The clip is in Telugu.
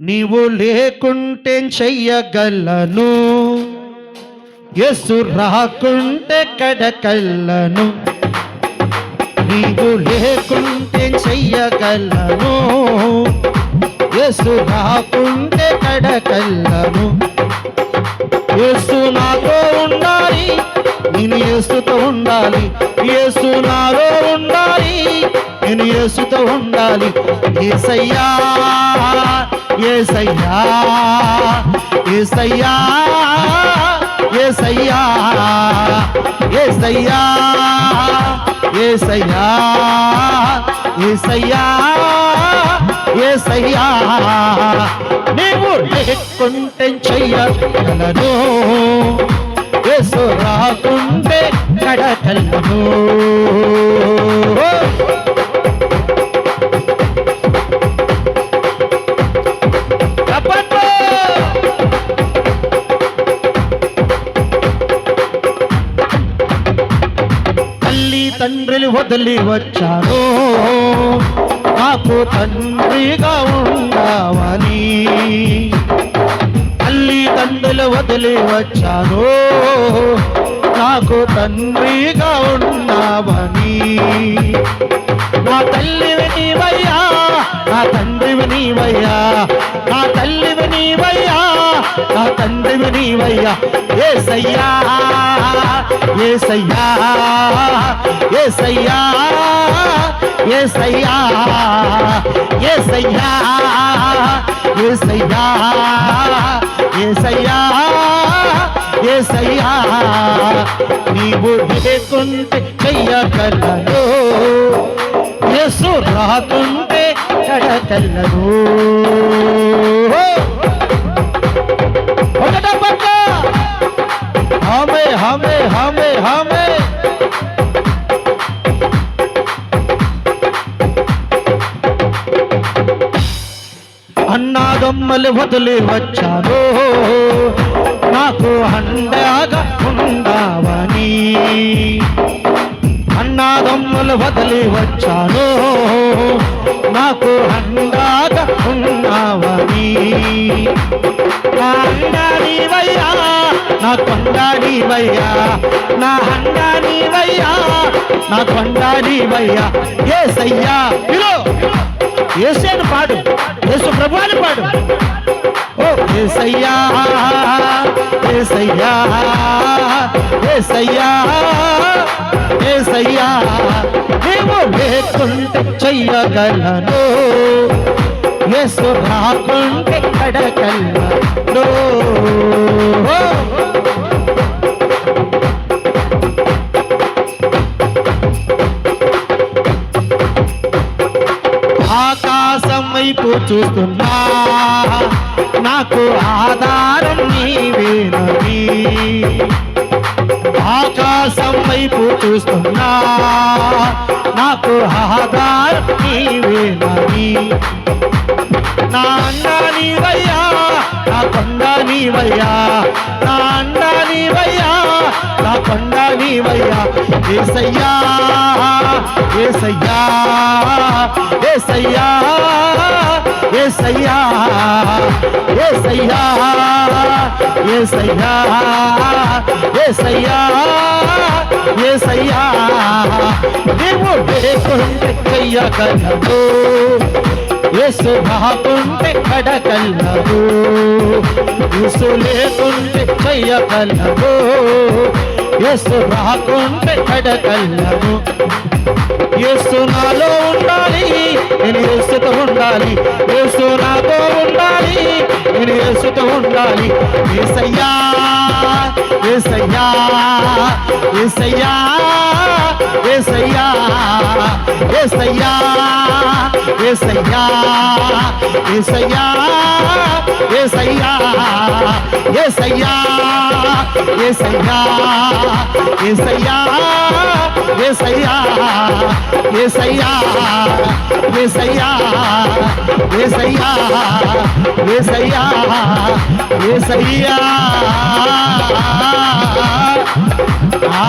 నీవు లేకుంటే చెయ్యగలను, యేసు రాకుంటే కడకల్లను. నీవు లేకుంటే చెయ్యగలను, యేసు రాకుంటే కడకల్లను. యేసు నాతో ఉండాలి, నేను యేసుతో ఉండాలి. యేసు నాలో ఉండాలి, నేను యేసుతో ఉండాలి. యేసయ్యా యేసయ్యా యేసయ్యా యేసయ్యా యేసయ్యా యేసయ్యా యేసయ్యా యేసయ్యా నీవు లేకుంటే చెయ్యగలను, యేసు రాకుంటే కడకల్లను. తండ్రిని వదిలి వచ్చాను, నాకు తండ్రిగా ఉండవని. తల్లి తండ్రులు వదిలి వచ్చాను, నాకు తండ్రిగా ఉన్నావని. నా తల్లివి నీవయ్యా, నా తండ్రివి నీవయ్యా, నా తల్లివి నీవయ్యా, నా తండ్రివి నీవయ్యా. యేసయ్యా యేసయ్యా యేసయ్యా యేసయ్యా యేసయ్యా యేసయ్యా యేసయ్యా యేసయ్యా నీవు లేకుంటే చెయ్యగలను, యేసు రాకుంటే కడకల్లను. ఒకట పక్క హమే హమే హమే హమే అన్నాదమ్మలు వదిలి వచ్చాను, నాకు అండగా ఉండవని. అన్నాదమ్మలు వదిలి వచ్చాను, నాకు అండగా ఉన్నావని. నా అండా నీవయ్యా, నా కొండ నీవయ్యా, నా అండా నీవయ్యా, నా కొండ నీవయ్యా. యేసయ్యా యేసేను పాడు, యేసు ప్రభువుని పాడు. ఓ యేసయ్యా యేసయ్యా యేసయ్యా యేసయ్యా నీవు లేకుంటే చెయ్యగలను, యేసు రాకుంటే కడకల్లను. ఆకాశం వైపు చూస్తున్నా, నాకు ఆధారం నీవేనని. ఆకాశం వైపు చూస్తున్నా, నాకు ఆధారం నీవేనని. నా అండా నీవయ్యా, నా కొండ నీవయ్యా, నా అండా నీవయ్యా, నా కొండ నీవయ్యా. యేసయ్యా యేసయ్యా యేసయ్యా యేసయ్యా యేసయ్యా యేసయ్యా యేసయ్యా యేసయ్యా నీవు లేకుంటే చెయ్యగలను, యేసు రాకుంటే కడకల్లను. యేసు లేకుంటే చెయ్యగలను, యేసు రాకుంటే కడకల్లను. యేసు నాలో ఉండాలి, నేను యేసుతో ఉండాలి. యేసు నాతో ఉండాలి, నేను యేసుతో ఉండాలి. యేసయ్యా యేసయ్యా యేసయ్యా యేసయ్యా యేసయ్యా యేసయ్యా యేసయ్యా యేసయ్యా యేసయ్యా యేసయ్యా యేసయ్యా యేసయ్యా యేసయ్యా యేసయ్యా యేసయ్యా యేసయ్యా యేసయ్యా ఆ